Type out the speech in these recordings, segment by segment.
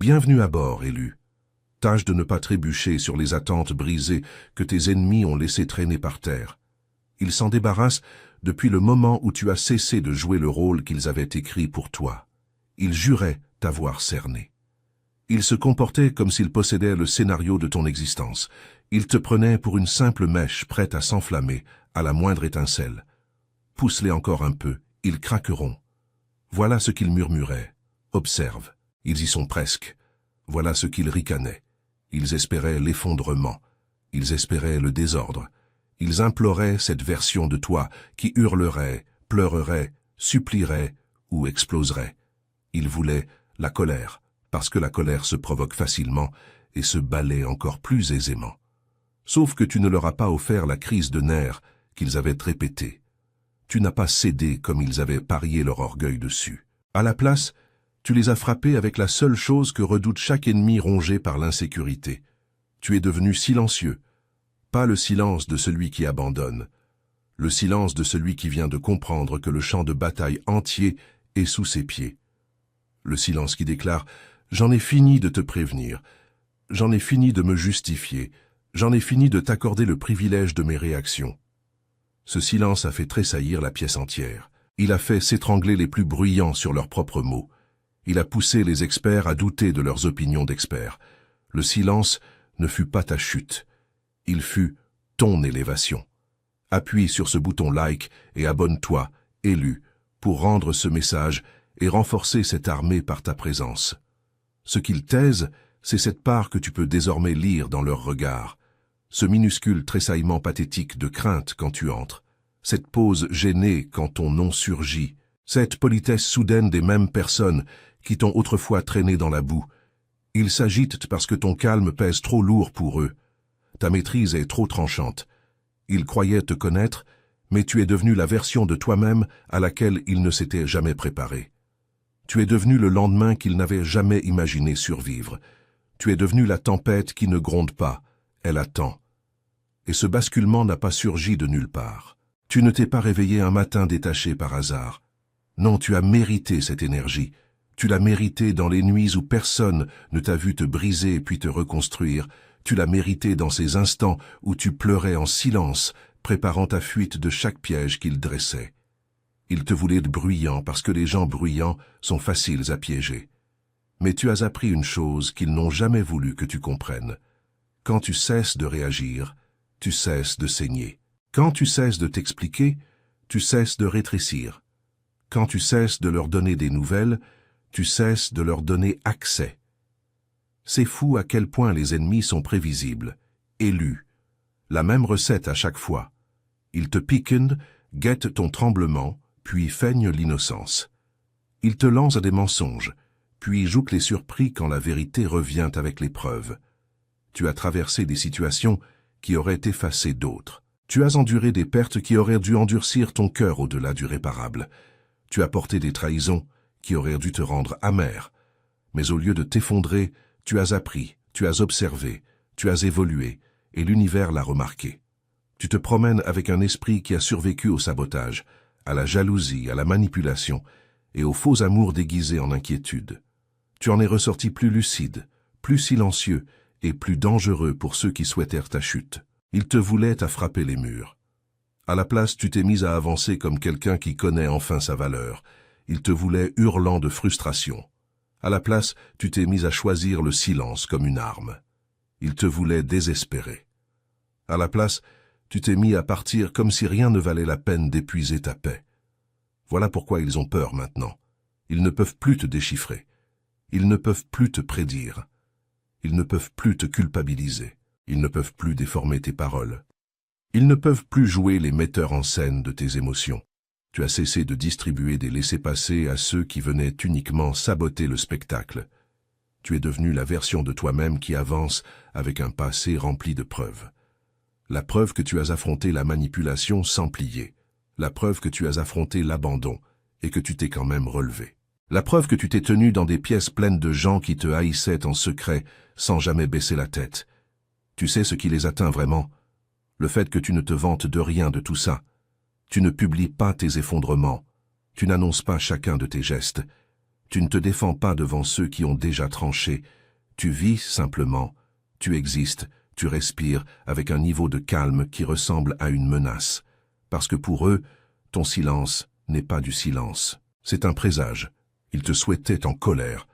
Bienvenue à bord, élu. Tâche de ne pas trébucher sur les attentes brisées que tes ennemis ont laissées traîner par terre. Ils s'en débarrassent depuis le moment où tu as cessé de jouer le rôle qu'ils avaient écrit pour toi. Ils juraient t'avoir cerné. Ils se comportaient comme s'ils possédaient le scénario de ton existence. Ils te prenaient pour une simple mèche prête à s'enflammer à la moindre étincelle. Pousse-les encore un peu, ils craqueront. Voilà ce qu'ils murmuraient. Observe, ils y sont presque. Voilà ce qu'ils ricanaient. Ils espéraient l'effondrement. Ils espéraient le désordre. Ils imploraient cette version de toi qui hurlerait, pleurerait, supplierait ou exploserait. Ils voulaient la colère, parce que la colère se provoque facilement et se balaie encore plus aisément. Sauf que tu ne leur as pas offert la crise de nerfs qu'ils avaient répétée. Tu n'as pas cédé comme ils avaient parié leur orgueil dessus. À la place, tu les as frappés avec la seule chose que redoute chaque ennemi rongé par l'insécurité. Tu es devenu silencieux. Pas le silence de celui qui abandonne. Le silence de celui qui vient de comprendre que le champ de bataille entier est sous ses pieds. Le silence qui déclare « J'en ai fini de te prévenir. J'en ai fini de me justifier. J'en ai fini de t'accorder le privilège de mes réactions. » Ce silence a fait tressaillir la pièce entière. Il a fait s'étrangler les plus bruyants sur leurs propres mots. Il a poussé les experts à douter de leurs opinions d'experts. Le silence ne fut pas ta chute. Il fut ton élévation. Appuie sur ce bouton like et abonne-toi, élu, pour rendre ce message et renforcer cette armée par ta présence. Ce qu'ils taisent, c'est cette part que tu peux désormais lire dans leurs regards. Ce minuscule tressaillement pathétique de crainte quand tu entres, cette pause gênée quand ton nom surgit, cette politesse soudaine des mêmes personnes qui t'ont autrefois traîné dans la boue. Ils s'agitent parce que ton calme pèse trop lourd pour eux. Ta maîtrise est trop tranchante. Ils croyaient te connaître, mais tu es devenu la version de toi-même à laquelle ils ne s'étaient jamais préparés. Tu es devenu le lendemain qu'ils n'avaient jamais imaginé survivre. Tu es devenu la tempête qui ne gronde pas, elle attend. Et ce basculement n'a pas surgi de nulle part. Tu ne t'es pas réveillé un matin détaché par hasard. Non, tu as mérité cette énergie. Tu l'as méritée dans les nuits où personne ne t'a vu te briser puis te reconstruire. Tu l'as méritée dans ces instants où tu pleurais en silence, préparant ta fuite de chaque piège qu'il dressait. Il te voulait bruyant parce que les gens bruyants sont faciles à piéger. Mais tu as appris une chose qu'ils n'ont jamais voulu que tu comprennes. Quand tu cesses de réagir, tu cesses de saigner. Quand tu cesses de t'expliquer, tu cesses de rétrécir. Quand tu cesses de leur donner des nouvelles, tu cesses de leur donner accès. C'est fou à quel point les ennemis sont prévisibles, élus. La même recette à chaque fois. Ils te piquent, guettent ton tremblement, puis feignent l'innocence. Ils te lancent des mensonges, puis jouent les surpris quand la vérité revient avec les preuves. Tu as traversé des situations qui auraient effacé d'autres. Tu as enduré des pertes qui auraient dû endurcir ton cœur au-delà du réparable. Tu as porté des trahisons qui auraient dû te rendre amer. Mais au lieu de t'effondrer, tu as appris, tu as observé, tu as évolué, et l'univers l'a remarqué. Tu te promènes avec un esprit qui a survécu au sabotage, à la jalousie, à la manipulation, et aux faux amours déguisés en inquiétude. Tu en es ressorti plus lucide, plus silencieux, et plus dangereux pour ceux qui souhaitèrent ta chute. Ils te voulaient à frapper les murs. À la place, tu t'es mis à avancer comme quelqu'un qui connaît enfin sa valeur. Ils te voulaient hurlant de frustration. À la place, tu t'es mis à choisir le silence comme une arme. Ils te voulaient désespéré. À la place, tu t'es mis à partir comme si rien ne valait la peine d'épuiser ta paix. Voilà pourquoi ils ont peur maintenant. Ils ne peuvent plus te déchiffrer. Ils ne peuvent plus te prédire. Ils ne peuvent plus te culpabiliser. Ils ne peuvent plus déformer tes paroles. Ils ne peuvent plus jouer les metteurs en scène de tes émotions. Tu as cessé de distribuer des laissez-passer à ceux qui venaient uniquement saboter le spectacle. Tu es devenu la version de toi-même qui avance avec un passé rempli de preuves. La preuve que tu as affronté la manipulation sans plier. La preuve que tu as affronté l'abandon et que tu t'es quand même relevé. La preuve que tu t'es tenu dans des pièces pleines de gens qui te haïssaient en secret sans jamais baisser la tête. Tu sais ce qui les atteint vraiment? Le fait que tu ne te vantes de rien de tout ça. Tu ne publies pas tes effondrements. Tu n'annonces pas chacun de tes gestes. Tu ne te défends pas devant ceux qui ont déjà tranché. Tu vis simplement, tu existes, tu respires avec un niveau de calme qui ressemble à une menace. Parce que pour eux, ton silence n'est pas du silence. C'est un présage. Ils te souhaitaient en colère.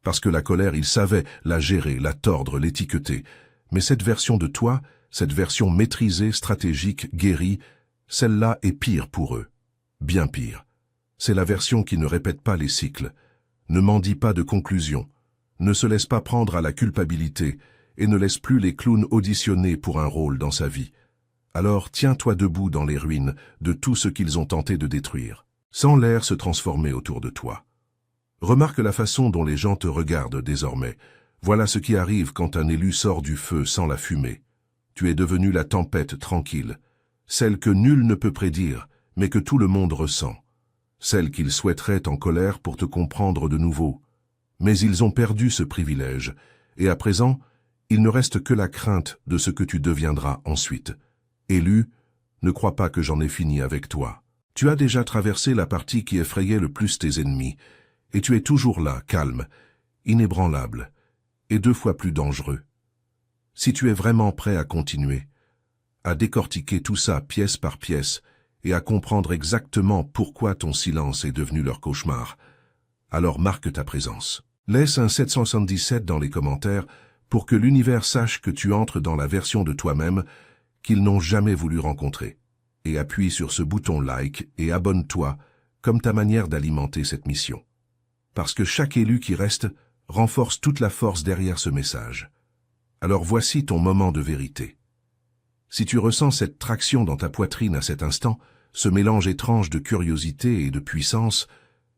Parce que la colère, ils savaient la gérer, la tordre, l'étiqueter. Mais cette version de toi, cette version maîtrisée, stratégique, guérie, celle-là est pire pour eux. Bien pire. C'est la version qui ne répète pas les cycles, ne mendie pas de conclusion, ne se laisse pas prendre à la culpabilité et ne laisse plus les clowns auditionner pour un rôle dans sa vie. Alors tiens-toi debout dans les ruines de tout ce qu'ils ont tenté de détruire, sans l'air se transformer autour de toi. Remarque la façon dont les gens te regardent désormais. Voilà ce qui arrive quand un élu sort du feu sans la fumée. Tu es devenu la tempête tranquille, celle que nul ne peut prédire, mais que tout le monde ressent. Celle qu'ils souhaiteraient en colère pour te comprendre de nouveau. Mais ils ont perdu ce privilège, et à présent, il ne reste que la crainte de ce que tu deviendras ensuite. Élu, ne crois pas que j'en ai fini avec toi. Tu as déjà traversé la partie qui effrayait le plus tes ennemis, et tu es toujours là, calme, inébranlable, et 2 fois plus dangereux. Si tu es vraiment prêt à continuer, à décortiquer tout ça pièce par pièce, et à comprendre exactement pourquoi ton silence est devenu leur cauchemar, alors marque ta présence. Laisse un 777 dans les commentaires pour que l'univers sache que tu entres dans la version de toi-même qu'ils n'ont jamais voulu rencontrer. Et appuie sur ce bouton like et abonne-toi comme ta manière d'alimenter cette mission. Parce que chaque élu qui reste renforce toute la force derrière ce message. Alors voici ton moment de vérité. Si tu ressens cette traction dans ta poitrine à cet instant, ce mélange étrange de curiosité et de puissance,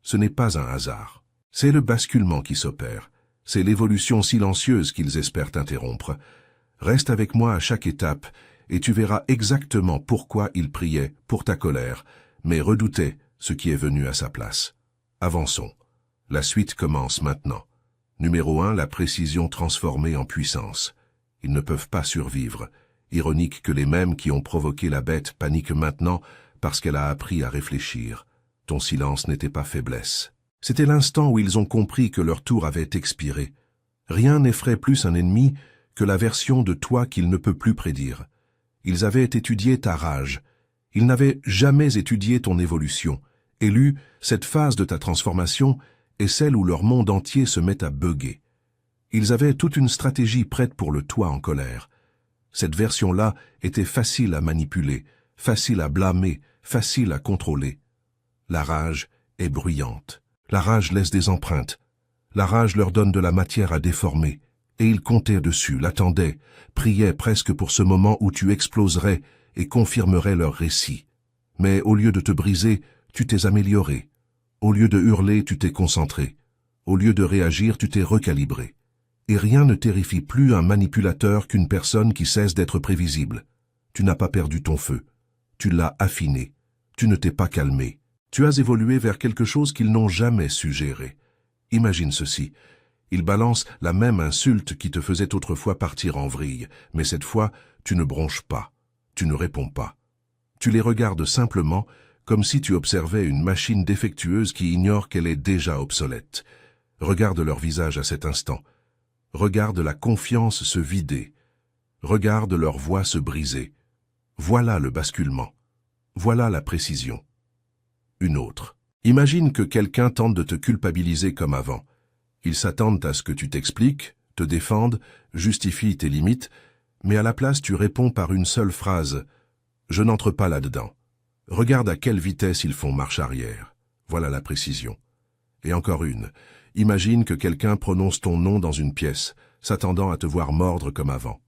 ce n'est pas un hasard. C'est le basculement qui s'opère. C'est l'évolution silencieuse qu'ils espèrent interrompre. Reste avec moi à chaque étape, et tu verras exactement pourquoi ils priaient pour ta colère, mais redoutaient ce qui est venu à sa place. Avançons. La suite commence maintenant. Numéro 1, la précision transformée en puissance. Ils ne peuvent pas survivre. Ironique que les mêmes qui ont provoqué la bête paniquent maintenant parce qu'elle a appris à réfléchir. Ton silence n'était pas faiblesse. C'était l'instant où ils ont compris que leur tour avait expiré. Rien n'effraie plus un ennemi que la version de toi qu'il ne peut plus prédire. Ils avaient étudié ta rage. Ils n'avaient jamais étudié ton évolution. Élu, cette phase de ta transformation est celle où leur monde entier se met à bugger. Ils avaient toute une stratégie prête pour le toi en colère. Cette version-là était facile à manipuler, facile à blâmer, facile à contrôler. La rage est bruyante. La rage laisse des empreintes. La rage leur donne de la matière à déformer. Et ils comptaient dessus, l'attendaient, priaient presque pour ce moment où tu exploserais et confirmerais leur récit. Mais au lieu de te briser, tu t'es amélioré. Au lieu de hurler, tu t'es concentré. Au lieu de réagir, tu t'es recalibré. Et rien ne terrifie plus un manipulateur qu'une personne qui cesse d'être prévisible. Tu n'as pas perdu ton feu. Tu l'as affiné. Tu ne t'es pas calmé. Tu as évolué vers quelque chose qu'ils n'ont jamais su gérer. Imagine ceci. Ils balancent la même insulte qui te faisait autrefois partir en vrille, mais cette fois, tu ne bronches pas. Tu ne réponds pas. Tu les regardes simplement comme si tu observais une machine défectueuse qui ignore qu'elle est déjà obsolète. Regarde leur visage à cet instant. Regarde la confiance se vider. Regarde leur voix se briser. Voilà le basculement. Voilà la précision. Une autre. Imagine que quelqu'un tente de te culpabiliser comme avant. Ils s'attendent à ce que tu t'expliques, te défendes, justifient tes limites, mais à la place tu réponds par une seule phrase. Je n'entre pas là-dedans. Regarde à quelle vitesse ils font marche arrière. Voilà la précision. Et encore une. Imagine que quelqu'un prononce ton nom dans une pièce, s'attendant à te voir mordre comme avant.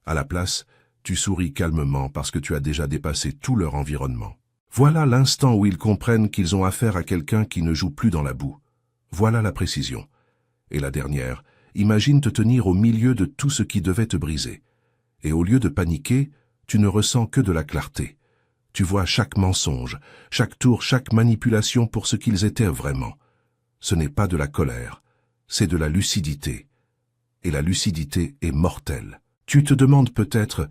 À la place, tu souris calmement parce que tu as déjà dépassé tout leur environnement. Voilà l'instant où ils comprennent qu'ils ont affaire à quelqu'un qui ne joue plus dans la boue. Voilà la précision. Et la dernière, imagine te tenir au milieu de tout ce qui devait te briser. Et au lieu de paniquer, tu ne ressens que de la clarté. Tu vois chaque mensonge, chaque tour, chaque manipulation pour ce qu'ils étaient vraiment. Ce n'est pas de la colère, c'est de la lucidité. Et la lucidité est mortelle. Tu te demandes peut-être,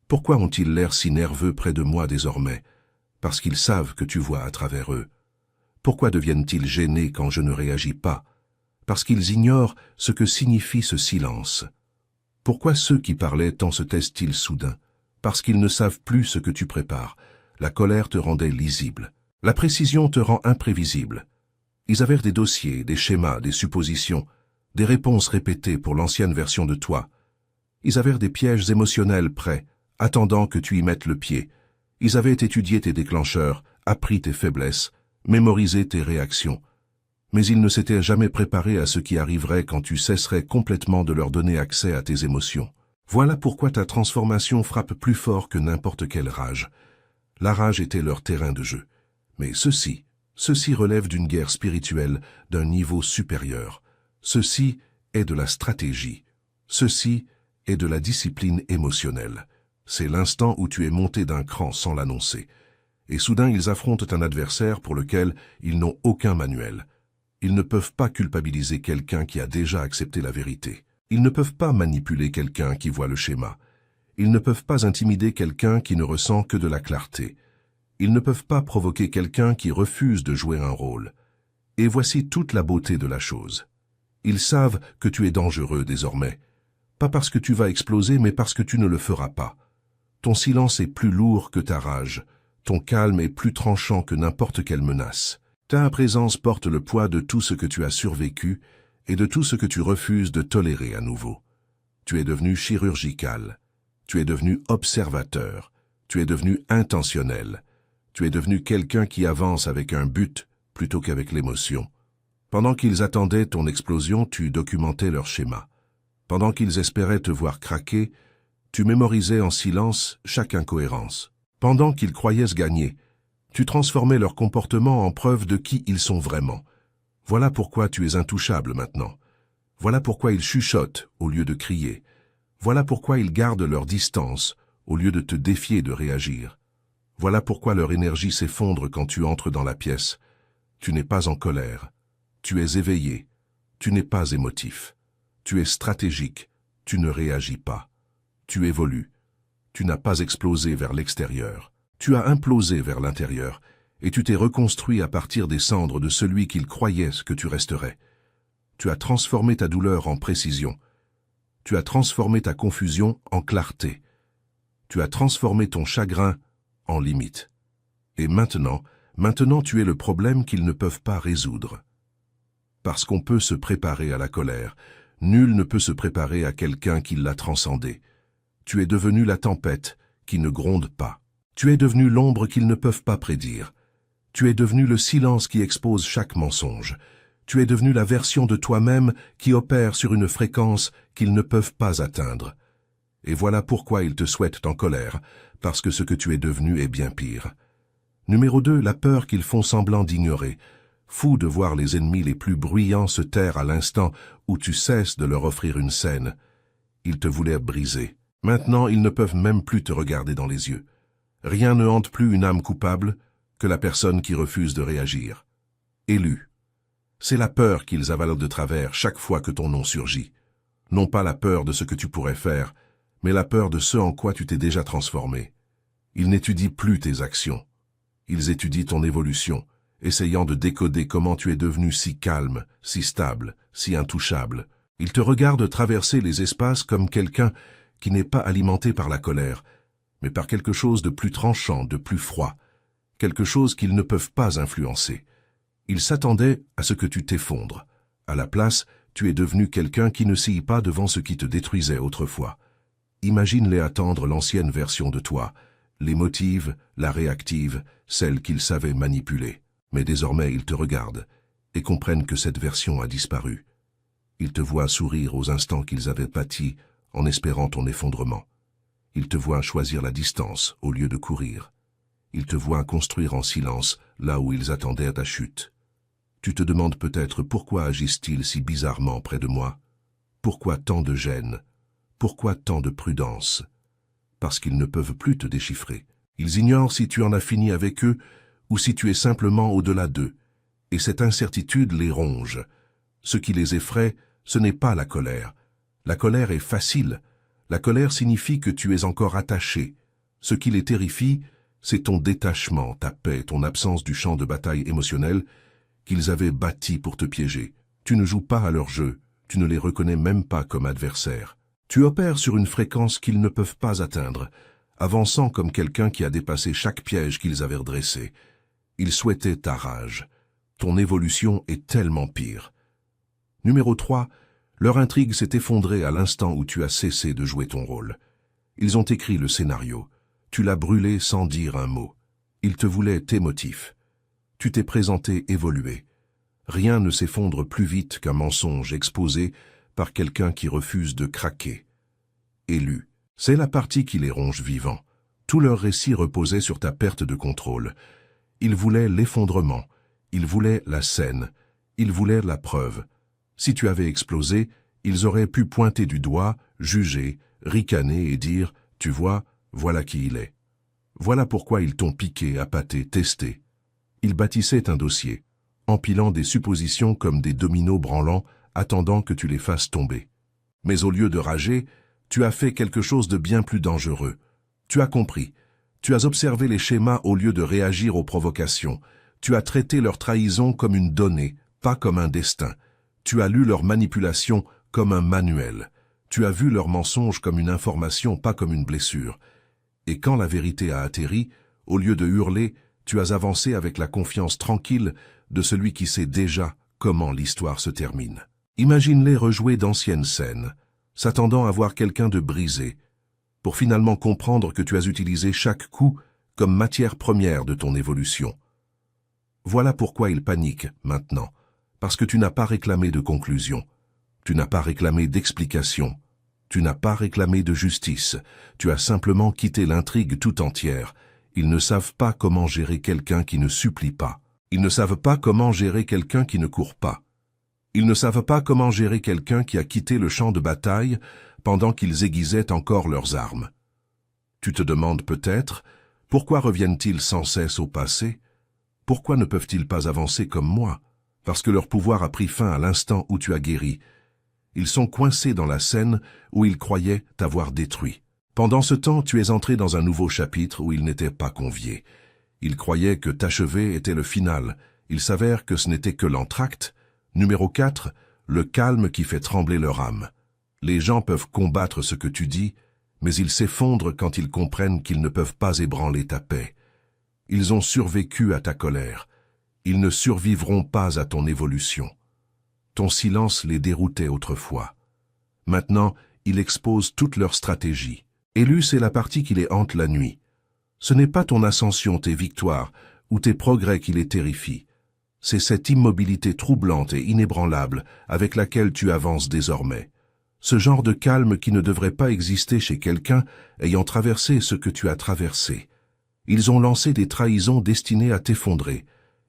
pourquoi ont-ils l'air si nerveux près de moi désormais? Parce qu'ils savent que tu vois à travers eux. Pourquoi deviennent-ils gênés quand je ne réagis pas? parce qu'ils ignorent ce que signifie ce silence. Pourquoi ceux qui parlaient tant se taisent-ils soudain? Parce qu'ils ne savent plus ce que tu prépares. La colère te rendait lisible. La précision te rend imprévisible. Ils avaient des dossiers, des schémas, des suppositions, des réponses répétées pour l'ancienne version de toi. Ils avaient des pièges émotionnels prêts, attendant que tu y mettes le pied. Ils avaient étudié tes déclencheurs, appris tes faiblesses, mémorisé tes réactions. Mais ils ne s'étaient jamais préparés à ce qui arriverait quand tu cesserais complètement de leur donner accès à tes émotions. Voilà pourquoi ta transformation frappe plus fort que n'importe quelle rage. La rage était leur terrain de jeu. Mais ceci relève d'une guerre spirituelle d'un niveau supérieur. Ceci est de la stratégie. Ceci est de la discipline émotionnelle. C'est l'instant où tu es monté d'un cran sans l'annoncer. Et soudain ils affrontent un adversaire pour lequel ils n'ont aucun manuel. Ils ne peuvent pas culpabiliser quelqu'un qui a déjà accepté la vérité. Ils ne peuvent pas manipuler quelqu'un qui voit le schéma. Ils ne peuvent pas intimider quelqu'un qui ne ressent que de la clarté. Ils ne peuvent pas provoquer quelqu'un qui refuse de jouer un rôle. Et voici toute la beauté de la chose. Ils savent que tu es dangereux désormais. Pas parce que tu vas exploser, mais parce que tu ne le feras pas. Ton silence est plus lourd que ta rage. Ton calme est plus tranchant que n'importe quelle menace. Ta présence porte le poids de tout ce que tu as survécu et de tout ce que tu refuses de tolérer à nouveau. Tu es devenu chirurgical. Tu es devenu observateur. Tu es devenu intentionnel. Tu es devenu quelqu'un qui avance avec un but plutôt qu'avec l'émotion. Pendant qu'ils attendaient ton explosion, tu documentais leur schéma. Pendant qu'ils espéraient te voir craquer, tu mémorisais en silence chaque incohérence. Pendant qu'ils croyaient se gagner, tu transformais leur comportement en preuve de qui ils sont vraiment. Voilà pourquoi tu es intouchable maintenant. Voilà pourquoi ils chuchotent au lieu de crier. Voilà pourquoi ils gardent leur distance au lieu de te défier de réagir. Voilà pourquoi leur énergie s'effondre quand tu entres dans la pièce. Tu n'es pas en colère. Tu es éveillé. Tu n'es pas émotif. Tu es stratégique. Tu ne réagis pas. Tu évolues. Tu n'as pas explosé vers l'extérieur. Tu as implosé vers l'intérieur, et tu t'es reconstruit à partir des cendres de celui qu'il croyait que tu resterais. Tu as transformé ta douleur en précision. Tu as transformé ta confusion en clarté. Tu as transformé ton chagrin en limite. Et maintenant tu es le problème qu'ils ne peuvent pas résoudre. Parce qu'on peut se préparer à la colère, nul ne peut se préparer à quelqu'un qui l'a transcendé. Tu es devenu la tempête qui ne gronde pas. Tu es devenu l'ombre qu'ils ne peuvent pas prédire. Tu es devenu le silence qui expose chaque mensonge. Tu es devenu la version de toi-même qui opère sur une fréquence qu'ils ne peuvent pas atteindre. Et voilà pourquoi ils te souhaitent en colère, parce que ce que tu es devenu est bien pire. Numéro 2, la peur qu'ils font semblant d'ignorer. Fou de voir les ennemis les plus bruyants se taire à l'instant où tu cesses de leur offrir une scène. Ils te voulaient briser. Maintenant, ils ne peuvent même plus te regarder dans les yeux. Rien ne hante plus une âme coupable que la personne qui refuse de réagir. Élu. C'est la peur qu'ils avalent de travers chaque fois que ton nom surgit. Non pas la peur de ce que tu pourrais faire, mais la peur de ce en quoi tu t'es déjà transformé. Ils n'étudient plus tes actions. Ils étudient ton évolution, essayant de décoder comment tu es devenu si calme, si stable, si intouchable. Ils te regardent traverser les espaces comme quelqu'un qui n'est pas alimenté par la colère, mais par quelque chose de plus tranchant, de plus froid, quelque chose qu'ils ne peuvent pas influencer. Ils s'attendaient à ce que tu t'effondres. À la place, tu es devenu quelqu'un qui ne scie pas devant ce qui te détruisait autrefois. Imagine-les attendre l'ancienne version de toi, l'émotive, la réactive, celle qu'ils savaient manipuler. Mais désormais ils te regardent et comprennent que cette version a disparu. Ils te voient sourire aux instants qu'ils avaient pâtis en espérant ton effondrement. Ils te voient choisir la distance au lieu de courir. Ils te voient construire en silence là où ils attendaient ta chute. Tu te demandes peut-être pourquoi agissent-ils si bizarrement près de moi? Pourquoi tant de gêne? Pourquoi tant de prudence? Parce qu'ils ne peuvent plus te déchiffrer. Ils ignorent si tu en as fini avec eux ou si tu es simplement au-delà d'eux. Et cette incertitude les ronge. Ce qui les effraie, ce n'est pas la colère. La colère est facile. La colère signifie que tu es encore attaché. Ce qui les terrifie, c'est ton détachement, ta paix, ton absence du champ de bataille émotionnel qu'ils avaient bâti pour te piéger. Tu ne joues pas à leur jeu, tu ne les reconnais même pas comme adversaires. Tu opères sur une fréquence qu'ils ne peuvent pas atteindre, avançant comme quelqu'un qui a dépassé chaque piège qu'ils avaient redressé. Ils souhaitaient ta rage. Ton évolution est tellement pire. Numéro 3. Leur intrigue s'est effondrée à l'instant où tu as cessé de jouer ton rôle. Ils ont écrit le scénario. Tu l'as brûlé sans dire un mot. Ils te voulaient tes motifs. Tu t'es présenté évolué. Rien ne s'effondre plus vite qu'un mensonge exposé par quelqu'un qui refuse de craquer. Élu. C'est la partie qui les ronge vivants. Tout leur récit reposait sur ta perte de contrôle. Ils voulaient l'effondrement. Ils voulaient la scène. Ils voulaient la preuve. Si tu avais explosé, ils auraient pu pointer du doigt, juger, ricaner et dire « Tu vois, voilà qui il est. » Voilà pourquoi ils t'ont piqué, appâté, testé. Ils bâtissaient un dossier, empilant des suppositions comme des dominos branlants, attendant que tu les fasses tomber. Mais au lieu de rager, tu as fait quelque chose de bien plus dangereux. Tu as compris. Tu as observé les schémas au lieu de réagir aux provocations. Tu as traité leur trahison comme une donnée, pas comme un destin. Tu as lu leur manipulation comme un manuel. Tu as vu leur mensonge comme une information, pas comme une blessure. Et quand la vérité a atterri, au lieu de hurler, tu as avancé avec la confiance tranquille de celui qui sait déjà comment l'histoire se termine. Imagine-les rejouer d'anciennes scènes, s'attendant à voir quelqu'un de brisé, pour finalement comprendre que tu as utilisé chaque coup comme matière première de ton évolution. Voilà pourquoi ils paniquent maintenant, parce que tu n'as pas réclamé de conclusion, tu n'as pas réclamé d'explication, tu n'as pas réclamé de justice, tu as simplement quitté l'intrigue tout entière. Ils ne savent pas comment gérer quelqu'un qui ne supplie pas. Ils ne savent pas comment gérer quelqu'un qui ne court pas. Ils ne savent pas comment gérer quelqu'un qui a quitté le champ de bataille pendant qu'ils aiguisaient encore leurs armes. Tu te demandes peut-être, pourquoi reviennent-ils sans cesse au passé? Pourquoi ne peuvent-ils pas avancer comme moi? Parce que leur pouvoir a pris fin à l'instant où tu as guéri. Ils sont coincés dans la scène où ils croyaient t'avoir détruit. Pendant ce temps, tu es entré dans un nouveau chapitre où ils n'étaient pas conviés. Ils croyaient que t'achever était le final. Il s'avère que ce n'était que l'entracte. Numéro 4, le calme qui fait trembler leur âme. Les gens peuvent combattre ce que tu dis, mais ils s'effondrent quand ils comprennent qu'ils ne peuvent pas ébranler ta paix. Ils ont survécu à ta colère. Ils ne survivront pas à ton évolution. Ton silence les déroutait autrefois. Maintenant, il expose toute leur stratégie. Élu, c'est la partie qui les hante la nuit. Ce n'est pas ton ascension, tes victoires, ou tes progrès qui les terrifient. C'est cette immobilité troublante et inébranlable avec laquelle tu avances désormais. Ce genre de calme qui ne devrait pas exister chez quelqu'un ayant traversé ce que tu as traversé. Ils ont lancé des trahisons destinées à t'effondrer.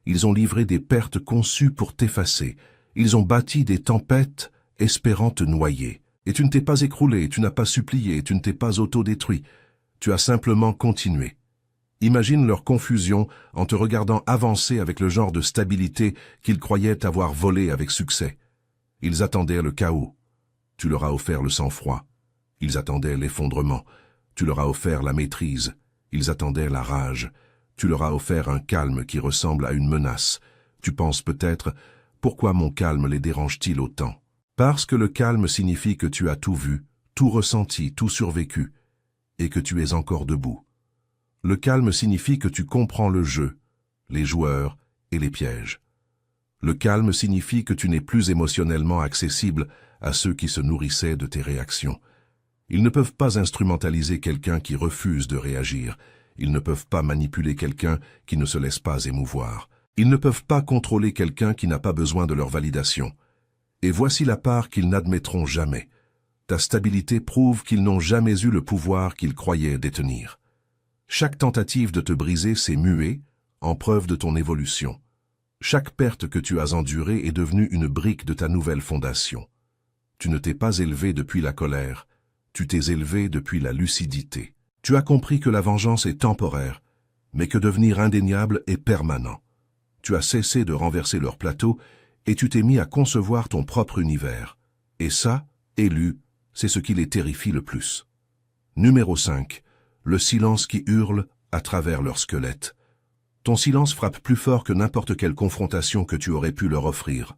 Ils ont livré des pertes conçues pour t'effacer. Ils ont bâti des tempêtes espérant te noyer. Et tu ne t'es pas écroulé, tu n'as pas supplié, tu ne t'es pas autodétruit. Tu as simplement continué. Imagine leur confusion en te regardant avancer avec le genre de stabilité qu'ils croyaient avoir volé avec succès. Ils attendaient le chaos. Tu leur as offert le sang-froid. Ils attendaient l'effondrement. Tu leur as offert la maîtrise. Ils attendaient la rage. Tu leur as offert un calme qui ressemble à une menace. Tu penses peut-être, pourquoi mon calme les dérange-t-il autant? Parce que le calme signifie que tu as tout vu, tout ressenti, tout survécu, et que tu es encore debout. Le calme signifie que tu comprends le jeu, les joueurs et les pièges. Le calme signifie que tu n'es plus émotionnellement accessible à ceux qui se nourrissaient de tes réactions. Ils ne peuvent pas instrumentaliser quelqu'un qui refuse de réagir. Ils ne peuvent pas manipuler quelqu'un qui ne se laisse pas émouvoir. Ils ne peuvent pas contrôler quelqu'un qui n'a pas besoin de leur validation. Et voici la part qu'ils n'admettront jamais. Ta stabilité prouve qu'ils n'ont jamais eu le pouvoir qu'ils croyaient détenir. Chaque tentative de te briser s'est muée en preuve de ton évolution. Chaque perte que tu as endurée est devenue une brique de ta nouvelle fondation. Tu ne t'es pas élevé depuis la colère, tu t'es élevé depuis la lucidité. Tu as compris que la vengeance est temporaire, mais que devenir indéniable est permanent. Tu as cessé de renverser leur plateau et tu t'es mis à concevoir ton propre univers. Et ça, élu, c'est ce qui les terrifie le plus. Numéro 5. Le silence qui hurle à travers leur squelette. Ton silence frappe plus fort que n'importe quelle confrontation que tu aurais pu leur offrir.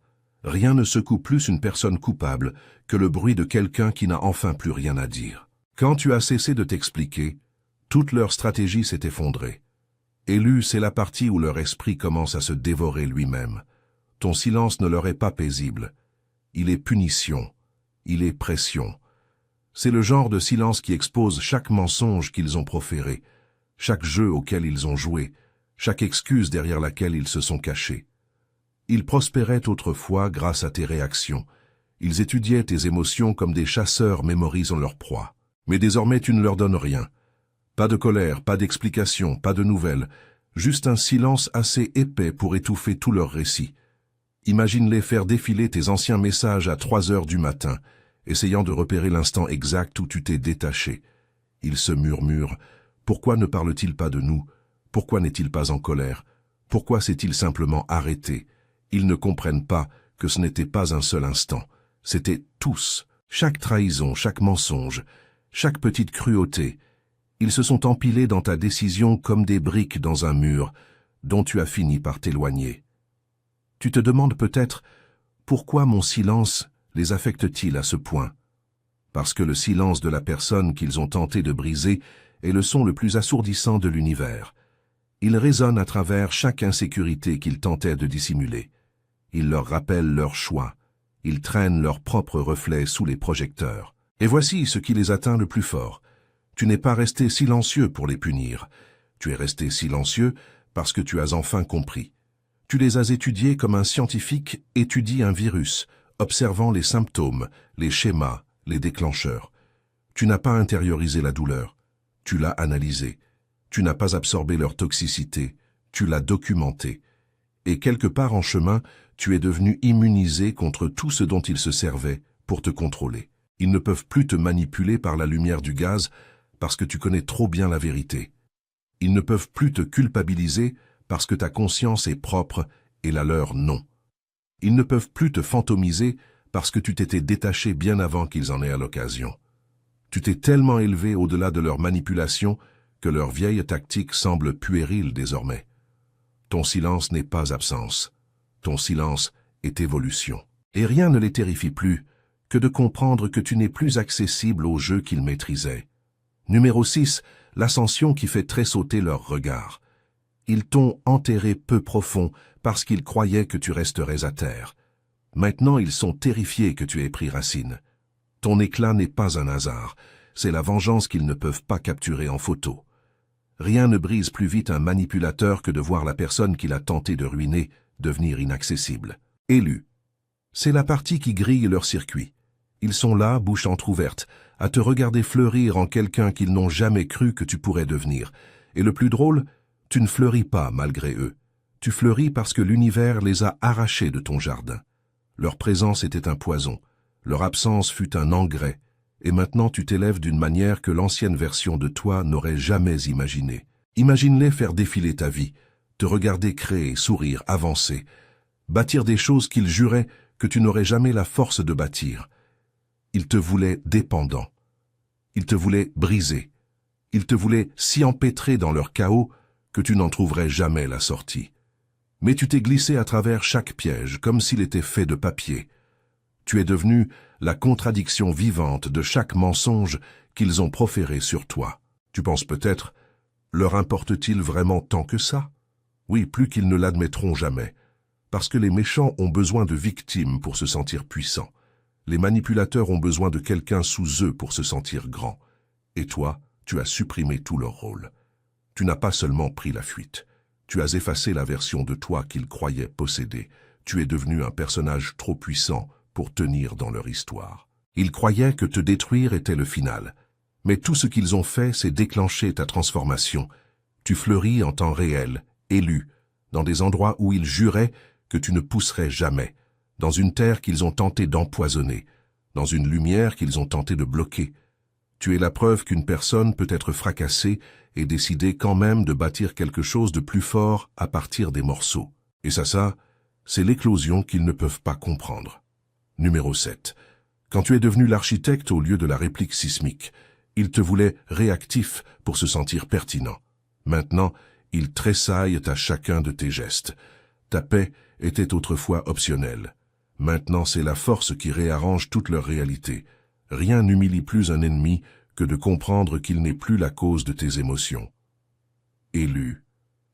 Rien ne secoue plus une personne coupable que le bruit de quelqu'un qui n'a enfin plus rien à dire. Quand tu as cessé de t'expliquer, toute leur stratégie s'est effondrée. Élu, c'est la partie où leur esprit commence à se dévorer lui-même. Ton silence ne leur est pas paisible. Il est punition. Il est pression. C'est le genre de silence qui expose chaque mensonge qu'ils ont proféré, chaque jeu auquel ils ont joué, chaque excuse derrière laquelle ils se sont cachés. Ils prospéraient autrefois grâce à tes réactions. Ils étudiaient tes émotions comme des chasseurs mémorisant leur proie. Mais désormais tu ne leur donnes rien. Pas de colère, pas d'explication, pas de nouvelles, juste un silence assez épais pour étouffer tout leur récit. Imagine-les faire défiler tes anciens messages à 3 heures du matin, essayant de repérer l'instant exact où tu t'es détaché. Ils se murmurent. Pourquoi ne parle-t-il pas de nous? Pourquoi n'est-il pas en colère? Pourquoi s'est-il simplement arrêté? Ils ne comprennent pas que ce n'était pas un seul instant. C'était tous. Chaque trahison, chaque mensonge, chaque petite cruauté. Ils se sont empilés dans ta décision comme des briques dans un mur, dont tu as fini par t'éloigner. Tu te demandes peut-être pourquoi mon silence les affecte-t-il à ce point? Parce que le silence de la personne qu'ils ont tenté de briser est le son le plus assourdissant de l'univers. Il résonne à travers chaque insécurité qu'ils tentaient de dissimuler. Il leur rappelle leurs choix. Ils traînent leurs propres reflets sous les projecteurs. Et voici ce qui les atteint le plus fort. Tu n'es pas resté silencieux pour les punir. Tu es resté silencieux parce que tu as enfin compris. Tu les as étudiés comme un scientifique étudie un virus, observant les symptômes, les schémas, les déclencheurs. Tu n'as pas intériorisé la douleur. Tu l'as analysée. Tu n'as pas absorbé leur toxicité. Tu l'as documentée. Et quelque part en chemin, tu es devenu immunisé contre tout ce dont ils se servaient pour te contrôler. Ils ne peuvent plus te manipuler par la lumière du gaz parce que tu connais trop bien la vérité. Ils ne peuvent plus te culpabiliser parce que ta conscience est propre et la leur non. Ils ne peuvent plus te fantomiser parce que tu t'étais détaché bien avant qu'ils en aient à l'occasion. Tu t'es tellement élevé au-delà de leur manipulation que leur vieille tactique semble puérile désormais. Ton silence n'est pas absence. Ton silence est évolution. Et rien ne les terrifie plus que de comprendre que tu n'es plus accessible au jeu qu'ils maîtrisaient. Numéro 6, l'ascension qui fait tressauter leur regard. Ils t'ont enterré peu profond parce qu'ils croyaient que tu resterais à terre. Maintenant, ils sont terrifiés que tu aies pris racine. Ton éclat n'est pas un hasard, c'est la vengeance qu'ils ne peuvent pas capturer en photo. Rien ne brise plus vite un manipulateur que de voir la personne qu'il a tenté de ruiner devenir inaccessible. Élu. C'est la partie qui grille leur circuit. Ils sont là, bouche entrouverte, à te regarder fleurir en quelqu'un qu'ils n'ont jamais cru que tu pourrais devenir. Et le plus drôle, tu ne fleuris pas malgré eux. Tu fleuris parce que l'univers les a arrachés de ton jardin. Leur présence était un poison, leur absence fut un engrais, et maintenant tu t'élèves d'une manière que l'ancienne version de toi n'aurait jamais imaginée. Imagine-les faire défiler ta vie, te regarder créer, sourire, avancer, bâtir des choses qu'ils juraient que tu n'aurais jamais la force de bâtir. Ils te voulaient dépendant. Ils te voulaient brisé. Ils te voulaient si empêtré dans leur chaos que tu n'en trouverais jamais la sortie. Mais tu t'es glissé à travers chaque piège comme s'il était fait de papier. Tu es devenu la contradiction vivante de chaque mensonge qu'ils ont proféré sur toi. Tu penses peut-être, leur importe-t-il vraiment tant que ça? Oui, plus qu'ils ne l'admettront jamais. Parce que les méchants ont besoin de victimes pour se sentir puissants. Les manipulateurs ont besoin de quelqu'un sous eux pour se sentir grand. Et toi, tu as supprimé tout leur rôle. Tu n'as pas seulement pris la fuite. Tu as effacé la version de toi qu'ils croyaient posséder. Tu es devenu un personnage trop puissant pour tenir dans leur histoire. Ils croyaient que te détruire était le final. Mais tout ce qu'ils ont fait, c'est déclencher ta transformation. Tu fleuris en temps réel, élu, dans des endroits où ils juraient que tu ne pousserais jamais, dans une terre qu'ils ont tenté d'empoisonner, dans une lumière qu'ils ont tenté de bloquer. Tu es la preuve qu'une personne peut être fracassée et décider quand même de bâtir quelque chose de plus fort à partir des morceaux. Et ça, c'est l'éclosion qu'ils ne peuvent pas comprendre. Numéro 7. Quand tu es devenu l'architecte au lieu de la réplique sismique, ils te voulaient réactif pour se sentir pertinent. Maintenant, ils tressaillent à chacun de tes gestes. Ta paix était autrefois optionnelle. Maintenant, c'est la force qui réarrange toute leur réalité. Rien n'humilie plus un ennemi que de comprendre qu'il n'est plus la cause de tes émotions. Élu.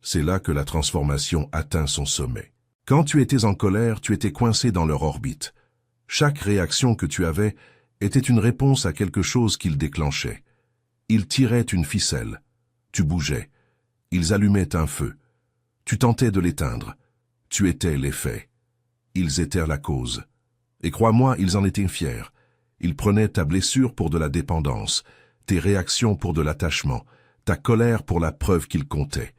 C'est là que la transformation atteint son sommet. Quand tu étais en colère, tu étais coincé dans leur orbite. Chaque réaction que tu avais était une réponse à quelque chose qu'ils déclenchaient. Ils tiraient une ficelle. Tu bougeais. Ils allumaient un feu. Tu tentais de l'éteindre. Tu étais l'effet. Ils étaient la cause. Et crois-moi, ils en étaient fiers. Ils prenaient ta blessure pour de la dépendance, tes réactions pour de l'attachement, ta colère pour la preuve qu'ils comptaient.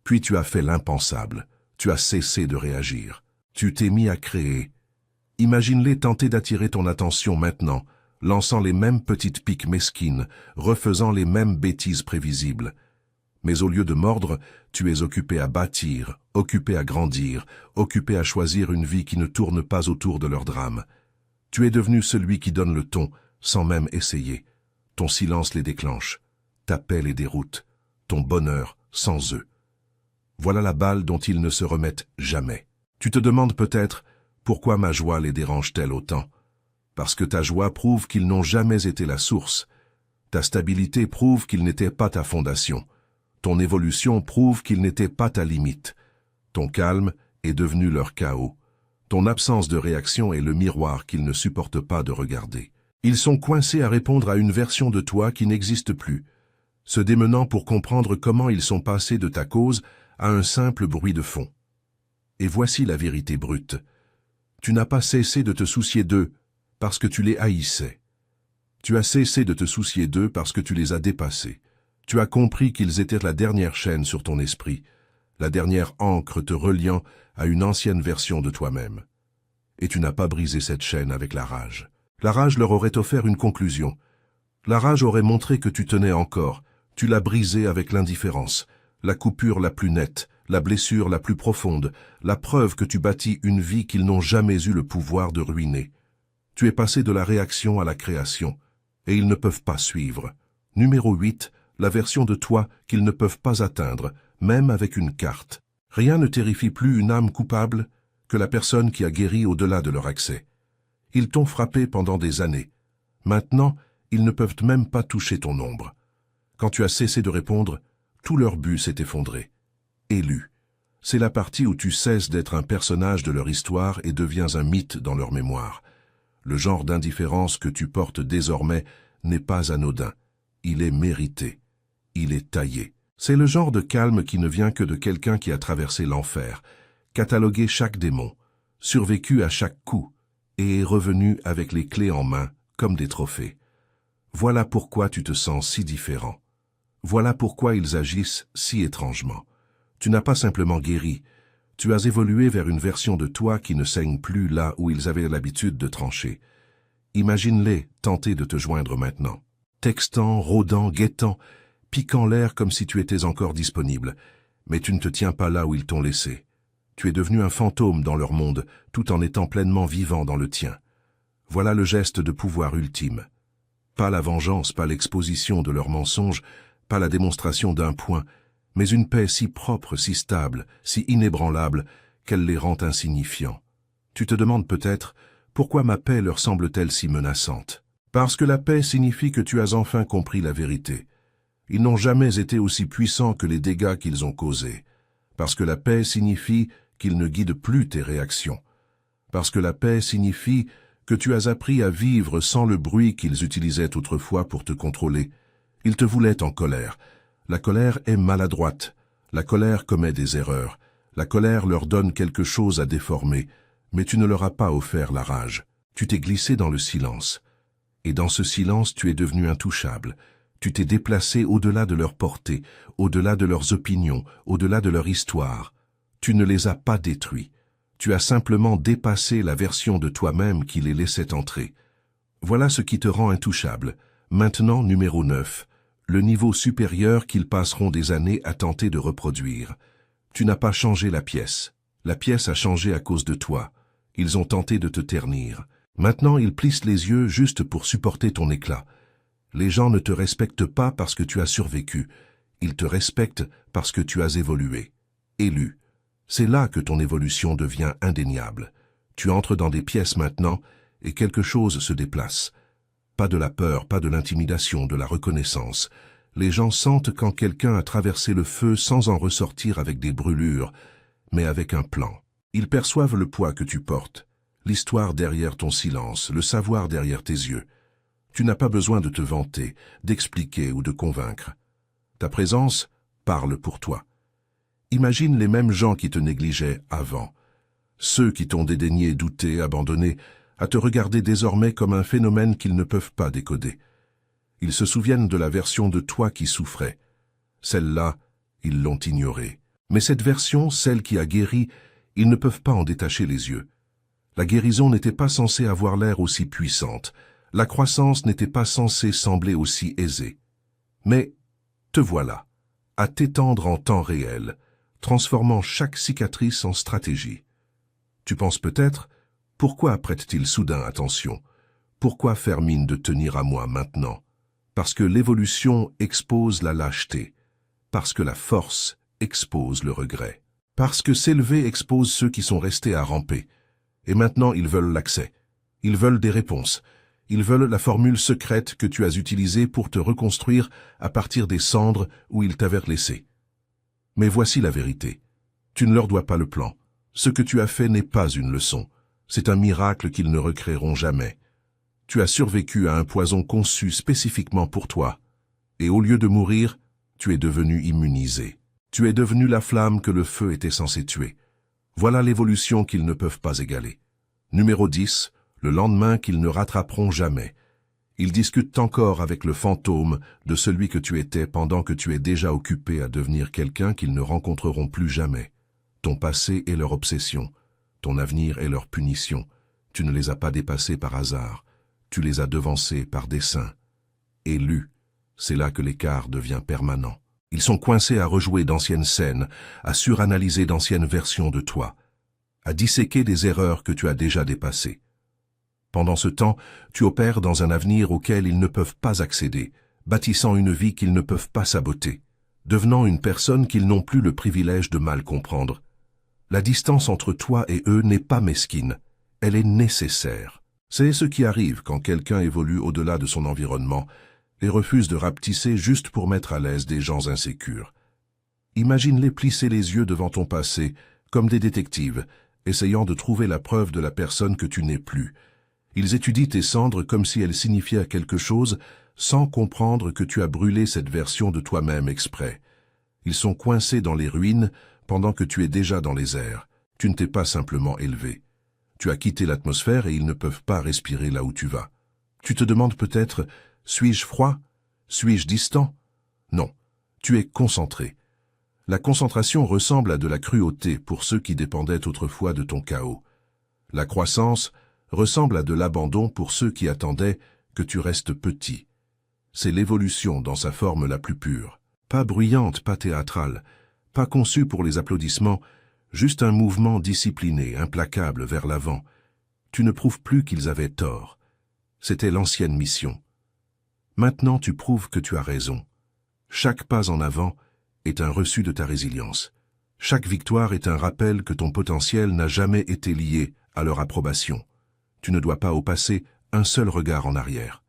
Puis tu as fait l'impensable. Tu as cessé de réagir. Tu t'es mis à créer. Imagine-les tenter d'attirer ton attention maintenant, lançant les mêmes petites piques mesquines, refaisant les mêmes bêtises prévisibles. Mais au lieu de mordre, tu es occupé à bâtir, occupé à grandir, occupé à choisir une vie qui ne tourne pas autour de leur drame. Tu es devenu celui qui donne le ton, sans même essayer. Ton silence les déclenche, ta paix les déroute, ton bonheur sans eux. Voilà la balle dont ils ne se remettent jamais. Tu te demandes peut-être, pourquoi ma joie les dérange-t-elle autant? Parce que ta joie prouve qu'ils n'ont jamais été la source. Ta stabilité prouve qu'ils n'étaient pas ta fondation. Ton évolution prouve qu'ils n'étaient pas ta limite. Ton calme est devenu leur chaos. Ton absence de réaction est le miroir qu'ils ne supportent pas de regarder. Ils sont coincés à répondre à une version de toi qui n'existe plus, se démenant pour comprendre comment ils sont passés de ta cause à un simple bruit de fond. Et voici la vérité brute. Tu n'as pas cessé de te soucier d'eux parce que tu les haïssais. Tu as cessé de te soucier d'eux parce que tu les as dépassés. Tu as compris qu'ils étaient la dernière chaîne sur ton esprit, la dernière ancre te reliant à une ancienne version de toi-même. Et tu n'as pas brisé cette chaîne avec la rage. La rage leur aurait offert une conclusion. La rage aurait montré que tu tenais encore. Tu l'as brisée avec l'indifférence, la coupure la plus nette, la blessure la plus profonde, la preuve que tu bâtis une vie qu'ils n'ont jamais eu le pouvoir de ruiner. Tu es passé de la réaction à la création, et ils ne peuvent pas suivre. Numéro 8, la version de toi qu'ils ne peuvent pas atteindre, même avec une carte. Rien ne terrifie plus une âme coupable que la personne qui a guéri au-delà de leur accès. Ils t'ont frappé pendant des années. Maintenant, ils ne peuvent même pas toucher ton ombre. Quand tu as cessé de répondre, tout leur but s'est effondré. Élu. C'est la partie où tu cesses d'être un personnage de leur histoire et deviens un mythe dans leur mémoire. Le genre d'indifférence que tu portes désormais n'est pas anodin. Il est mérité. Il est taillé. C'est le genre de calme qui ne vient que de quelqu'un qui a traversé l'enfer, catalogué chaque démon, survécu à chaque coup, et est revenu avec les clés en main, comme des trophées. Voilà pourquoi tu te sens si différent. Voilà pourquoi ils agissent si étrangement. Tu n'as pas simplement guéri, tu as évolué vers une version de toi qui ne saigne plus là où ils avaient l'habitude de trancher. Imagine-les tenter de te joindre maintenant. Textant, rôdant, guettant, piquant l'air comme si tu étais encore disponible. Mais tu ne te tiens pas là où ils t'ont laissé. Tu es devenu un fantôme dans leur monde, tout en étant pleinement vivant dans le tien. Voilà le geste de pouvoir ultime. Pas la vengeance, pas l'exposition de leurs mensonges, pas la démonstration d'un point, mais une paix si propre, si stable, si inébranlable, qu'elle les rend insignifiants. Tu te demandes peut-être, pourquoi ma paix leur semble-t-elle si menaçante? Parce que la paix signifie que tu as enfin compris la vérité. Ils n'ont jamais été aussi puissants que les dégâts qu'ils ont causés. Parce que la paix signifie qu'ils ne guident plus tes réactions. Parce que la paix signifie que tu as appris à vivre sans le bruit qu'ils utilisaient autrefois pour te contrôler. Ils te voulaient en colère. La colère est maladroite. La colère commet des erreurs. La colère leur donne quelque chose à déformer. Mais tu ne leur as pas offert la rage. Tu t'es glissé dans le silence. Et dans ce silence, tu es devenu intouchable. Tu t'es déplacé au-delà de leur portée, au-delà de leurs opinions, au-delà de leur histoire. Tu ne les as pas détruits. Tu as simplement dépassé la version de toi-même qui les laissait entrer. Voilà ce qui te rend intouchable. Maintenant, numéro 9. Le niveau supérieur qu'ils passeront des années à tenter de reproduire. Tu n'as pas changé la pièce. La pièce a changé à cause de toi. Ils ont tenté de te ternir. Maintenant, ils plissent les yeux juste pour supporter ton éclat. Les gens ne te respectent pas parce que tu as survécu. Ils te respectent parce que tu as évolué. Élu. C'est là que ton évolution devient indéniable. Tu entres dans des pièces maintenant et quelque chose se déplace. Pas de la peur, pas de l'intimidation, de la reconnaissance. Les gens sentent quand quelqu'un a traversé le feu sans en ressortir avec des brûlures, mais avec un plan. Ils perçoivent le poids que tu portes, l'histoire derrière ton silence, le savoir derrière tes yeux. Tu n'as pas besoin de te vanter, d'expliquer ou de convaincre. Ta présence parle pour toi. Imagine les mêmes gens qui te négligeaient avant, ceux qui t'ont dédaigné, douté, abandonné, à te regarder désormais comme un phénomène qu'ils ne peuvent pas décoder. Ils se souviennent de la version de toi qui souffrait. Celle-là, ils l'ont ignorée. Mais cette version, celle qui a guéri, ils ne peuvent pas en détacher les yeux. La guérison n'était pas censée avoir l'air aussi puissante. La croissance n'était pas censée sembler aussi aisée. Mais te voilà, à t'étendre en temps réel, transformant chaque cicatrice en stratégie. Tu penses peut-être, pourquoi prête-t-il soudain attention? Pourquoi faire mine de tenir à moi maintenant? Parce que l'évolution expose la lâcheté, parce que la force expose le regret, parce que s'élever expose ceux qui sont restés à ramper. Et maintenant ils veulent l'accès, ils veulent des réponses, ils veulent la formule secrète que tu as utilisée pour te reconstruire à partir des cendres où ils t'avaient laissé. Mais voici la vérité, tu ne leur dois pas le plan. Ce que tu as fait n'est pas une leçon, c'est un miracle qu'ils ne recréeront jamais. Tu as survécu à un poison conçu spécifiquement pour toi, et au lieu de mourir, tu es devenu immunisé. Tu es devenu la flamme que le feu était censé tuer. Voilà l'évolution qu'ils ne peuvent pas égaler. Numéro 10, le lendemain qu'ils ne rattraperont jamais. Ils discutent encore avec le fantôme de celui que tu étais pendant que tu es déjà occupé à devenir quelqu'un qu'ils ne rencontreront plus jamais. Ton passé est leur obsession, ton avenir est leur punition. Tu ne les as pas dépassés par hasard. Tu les as devancés par dessein. Élus, c'est là que l'écart devient permanent. Ils sont coincés à rejouer d'anciennes scènes, à suranalyser d'anciennes versions de toi, à disséquer des erreurs que tu as déjà dépassées. Pendant ce temps, tu opères dans un avenir auquel ils ne peuvent pas accéder, bâtissant une vie qu'ils ne peuvent pas saboter, devenant une personne qu'ils n'ont plus le privilège de mal comprendre. La distance entre toi et eux n'est pas mesquine, elle est nécessaire. C'est ce qui arrive quand quelqu'un évolue au-delà de son environnement et refuse de rapetisser juste pour mettre à l'aise des gens insécures. Imagine-les plisser les yeux devant ton passé, comme des détectives, essayant de trouver la preuve de la personne que tu n'es plus. Ils étudient tes cendres comme si elles signifiaient quelque chose, sans comprendre que tu as brûlé cette version de toi-même exprès. Ils sont coincés dans les ruines pendant que tu es déjà dans les airs. Tu ne t'es pas simplement élevé. Tu as quitté l'atmosphère et ils ne peuvent pas respirer là où tu vas. Tu te demandes peut-être, suis-je froid? Suis-je distant? Non, tu es concentré. La concentration ressemble à de la cruauté pour ceux qui dépendaient autrefois de ton chaos. La croissance ressemble à de l'abandon pour ceux qui attendaient que tu restes petit. C'est l'évolution dans sa forme la plus pure. Pas bruyante, pas théâtrale, pas conçue pour les applaudissements, juste un mouvement discipliné, implacable vers l'avant. Tu ne prouves plus qu'ils avaient tort. C'était l'ancienne mission. Maintenant tu prouves que tu as raison. Chaque pas en avant est un reçu de ta résilience. Chaque victoire est un rappel que ton potentiel n'a jamais été lié à leur approbation. Tu ne dois pas au passé un seul regard en arrière.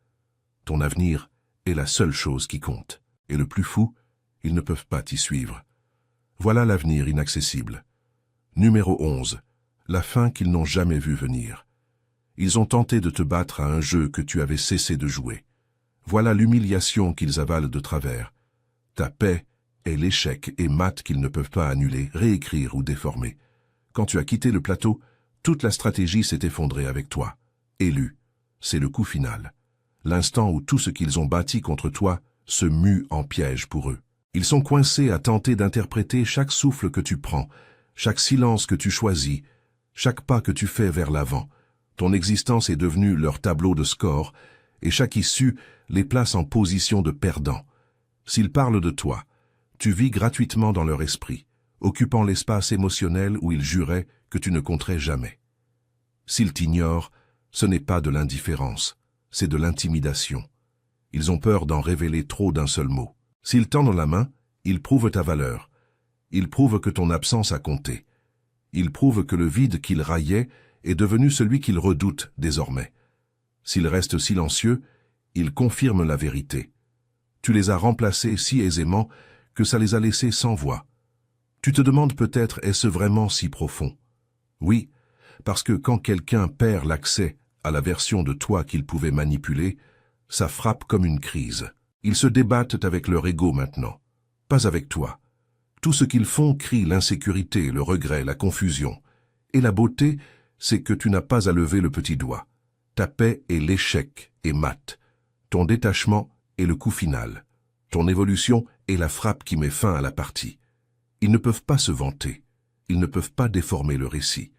Ton avenir est la seule chose qui compte. Et le plus fou, ils ne peuvent pas t'y suivre. Voilà l'avenir inaccessible. Numéro 11. La fin qu'ils n'ont jamais vu venir. Ils ont tenté de te battre à un jeu que tu avais cessé de jouer. Voilà l'humiliation qu'ils avalent de travers. Ta paix est l'échec et mat qu'ils ne peuvent pas annuler, réécrire ou déformer. Quand tu as quitté le plateau, toute la stratégie s'est effondrée avec toi. Élu, c'est le coup final. L'instant où tout ce qu'ils ont bâti contre toi se mue en piège pour eux. Ils sont coincés à tenter d'interpréter chaque souffle que tu prends, chaque silence que tu choisis, chaque pas que tu fais vers l'avant. Ton existence est devenue leur tableau de score, et chaque issue les place en position de perdant. S'ils parlent de toi, tu vis gratuitement dans leur esprit, occupant l'espace émotionnel où ils juraient que tu ne compterais jamais. S'ils t'ignorent, ce n'est pas de l'indifférence, c'est de l'intimidation. Ils ont peur d'en révéler trop d'un seul mot. S'ils tendent la main, ils prouvent ta valeur. Ils prouvent que ton absence a compté. Ils prouvent que le vide qu'ils raillaient est devenu celui qu'ils redoutent désormais. S'ils restent silencieux, ils confirment la vérité. Tu les as remplacés si aisément que ça les a laissés sans voix. Tu te demandes peut-être, est-ce vraiment si profond? Oui, parce que quand quelqu'un perd l'accès à la version de toi qu'il pouvait manipuler, ça frappe comme une crise. Ils se débattent avec leur ego maintenant, pas avec toi. Tout ce qu'ils font crie l'insécurité, le regret, la confusion. Et la beauté, c'est que tu n'as pas à lever le petit doigt. Ta paix est l'échec et mat. Ton détachement est le coup final. Ton évolution est la frappe qui met fin à la partie. Ils ne peuvent pas se vanter. Ils ne peuvent pas déformer le récit.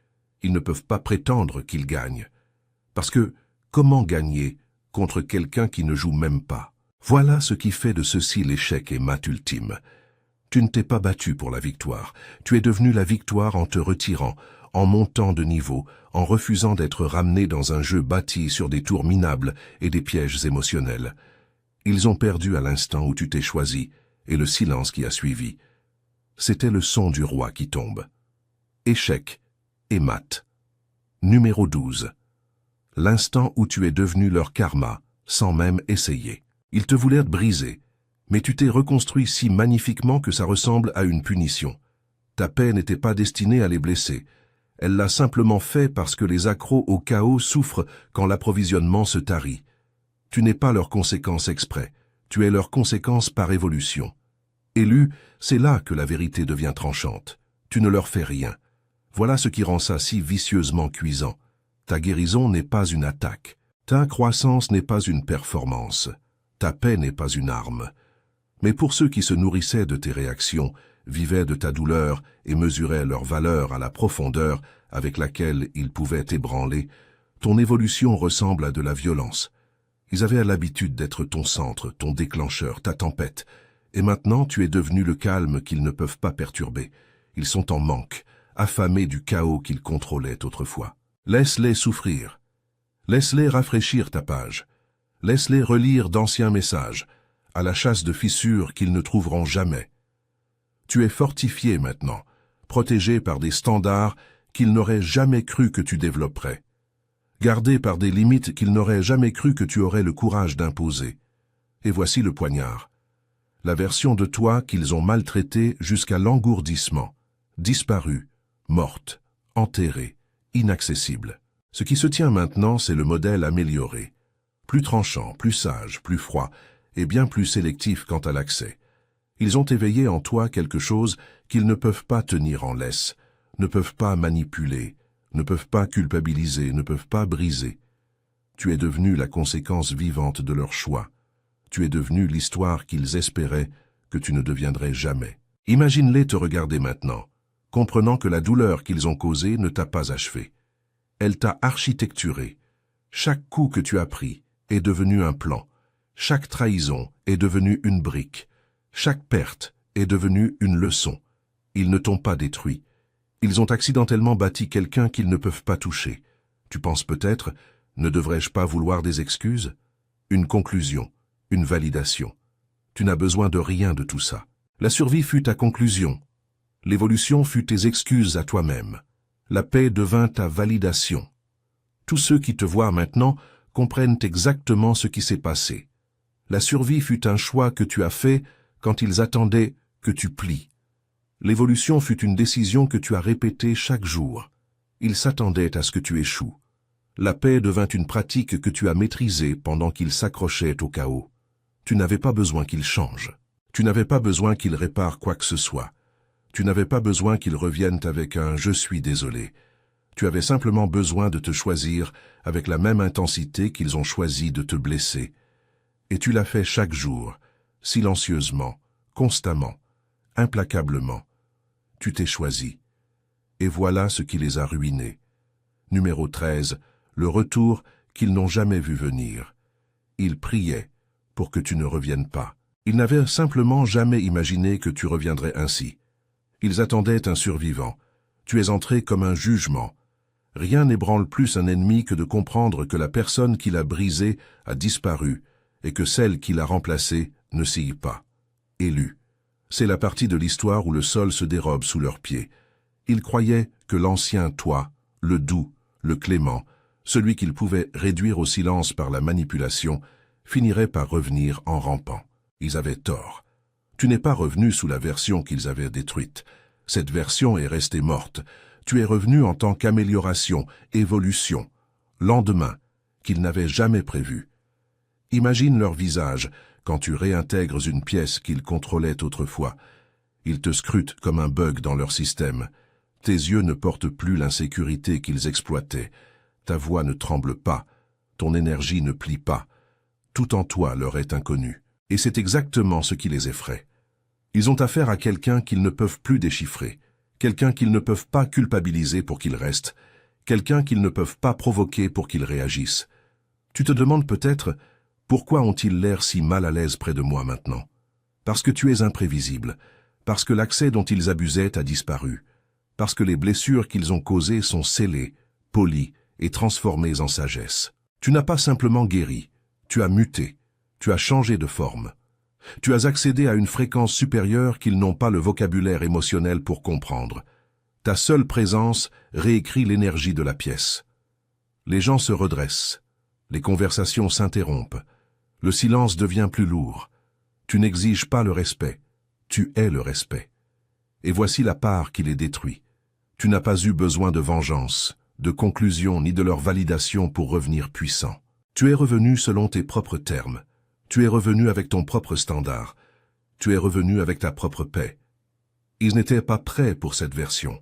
Ils ne peuvent pas prétendre qu'ils gagnent. Parce que, comment gagner contre quelqu'un qui ne joue même pas? Voilà ce qui fait de ceci l'échec et mat ultime. Tu ne t'es pas battu pour la victoire. Tu es devenu la victoire en te retirant, en montant de niveau, en refusant d'être ramené dans un jeu bâti sur des tours minables et des pièges émotionnels. Ils ont perdu à l'instant où tu t'es choisi, et le silence qui a suivi. C'était le son du roi qui tombe. Échec et mat. Numéro 12. L'instant où tu es devenu leur karma, sans même essayer. Ils te voulaient briser, mais tu t'es reconstruit si magnifiquement que ça ressemble à une punition. Ta paix n'était pas destinée à les blesser. Elle l'a simplement fait parce que les accros au chaos souffrent quand l'approvisionnement se tarit. Tu n'es pas leur conséquence exprès, tu es leur conséquence par évolution. Élu, c'est là que la vérité devient tranchante. Tu ne leur fais rien. Voilà ce qui rend ça si vicieusement cuisant. Ta guérison n'est pas une attaque. Ta croissance n'est pas une performance. Ta paix n'est pas une arme. Mais pour ceux qui se nourrissaient de tes réactions, vivaient de ta douleur et mesuraient leur valeur à la profondeur avec laquelle ils pouvaient t'ébranler, ton évolution ressemble à de la violence. Ils avaient l'habitude d'être ton centre, ton déclencheur, ta tempête. Et maintenant, tu es devenu le calme qu'ils ne peuvent pas perturber. Ils sont en manque, affamés du chaos qu'ils contrôlaient autrefois. Laisse-les souffrir. Laisse-les rafraîchir ta page. Laisse-les relire d'anciens messages, à la chasse de fissures qu'ils ne trouveront jamais. Tu es fortifié maintenant, protégé par des standards qu'ils n'auraient jamais cru que tu développerais, gardé par des limites qu'ils n'auraient jamais cru que tu aurais le courage d'imposer. Et voici le poignard. La version de toi qu'ils ont maltraitée jusqu'à l'engourdissement, disparue, morte, enterrée, inaccessible. Ce qui se tient maintenant, c'est le modèle amélioré, plus tranchant, plus sage, plus froid, et bien plus sélectif quant à l'accès. Ils ont éveillé en toi quelque chose qu'ils ne peuvent pas tenir en laisse, ne peuvent pas manipuler, ne peuvent pas culpabiliser, ne peuvent pas briser. Tu es devenu la conséquence vivante de leur choix. Tu es devenu l'histoire qu'ils espéraient que tu ne deviendrais jamais. Imagine-les te regarder maintenant, comprenant que la douleur qu'ils ont causée ne t'a pas achevé. Elle t'a architecturé. Chaque coup que tu as pris est devenu un plan. Chaque trahison est devenue une brique. Chaque perte est devenue une leçon. Ils ne t'ont pas détruit. Ils ont accidentellement bâti quelqu'un qu'ils ne peuvent pas toucher. Tu penses peut-être, ne devrais-je pas vouloir des excuses? Une conclusion, une validation. Tu n'as besoin de rien de tout ça. La survie fut ta conclusion. L'évolution fut tes excuses à toi-même. La paix devint ta validation. Tous ceux qui te voient maintenant comprennent exactement ce qui s'est passé. La survie fut un choix que tu as fait quand ils attendaient que tu plies. L'évolution fut une décision que tu as répétée chaque jour. Ils s'attendaient à ce que tu échoues. La paix devint une pratique que tu as maîtrisée pendant qu'ils s'accrochaient au chaos. Tu n'avais pas besoin qu'ils changent. Tu n'avais pas besoin qu'ils réparent quoi que ce soit. Tu n'avais pas besoin qu'ils reviennent avec un « je suis désolé ». Tu avais simplement besoin de te choisir avec la même intensité qu'ils ont choisi de te blesser. Et tu l'as fait chaque jour, silencieusement, constamment, implacablement. Tu t'es choisi. Et voilà ce qui les a ruinés. Numéro 13, le retour qu'ils n'ont jamais vu venir. Ils priaient pour que tu ne reviennes pas. Ils n'avaient simplement jamais imaginé que tu reviendrais ainsi. Ils attendaient un survivant. Tu es entré comme un jugement. Rien n'ébranle plus un ennemi que de comprendre que la personne qui l'a brisé a disparu et que celle qui l'a remplacée ne scie pas. Élu. C'est la partie de l'histoire où le sol se dérobe sous leurs pieds. Ils croyaient que l'ancien toi, le doux, le clément, celui qu'ils pouvaient réduire au silence par la manipulation, finirait par revenir en rampant. Ils avaient tort. Tu n'es pas revenu sous la version qu'ils avaient détruite. Cette version est restée morte. Tu es revenu en tant qu'amélioration, évolution, lendemain, qu'ils n'avaient jamais prévu. Imagine leur visage quand tu réintègres une pièce qu'ils contrôlaient autrefois. Ils te scrutent comme un bug dans leur système. Tes yeux ne portent plus l'insécurité qu'ils exploitaient. Ta voix ne tremble pas. Ton énergie ne plie pas. Tout en toi leur est inconnu. Et c'est exactement ce qui les effraie. Ils ont affaire à quelqu'un qu'ils ne peuvent plus déchiffrer, quelqu'un qu'ils ne peuvent pas culpabiliser pour qu'il reste, quelqu'un qu'ils ne peuvent pas provoquer pour qu'il réagisse. Tu te demandes peut-être, pourquoi ont-ils l'air si mal à l'aise près de moi maintenant? Parce que tu es imprévisible, parce que l'accès dont ils abusaient a disparu, parce que les blessures qu'ils ont causées sont scellées, polies et transformées en sagesse. Tu n'as pas simplement guéri, tu as muté, tu as changé de forme. Tu as accédé à une fréquence supérieure qu'ils n'ont pas le vocabulaire émotionnel pour comprendre. Ta seule présence réécrit l'énergie de la pièce. Les gens se redressent, les conversations s'interrompent, le silence devient plus lourd. Tu n'exiges pas le respect, tu es le respect. Et voici la part qui les détruit. Tu n'as pas eu besoin de vengeance, de conclusion ni de leur validation pour revenir puissant. Tu es revenu selon tes propres termes. Tu es revenu avec ton propre standard. Tu es revenu avec ta propre paix. Ils n'étaient pas prêts pour cette version.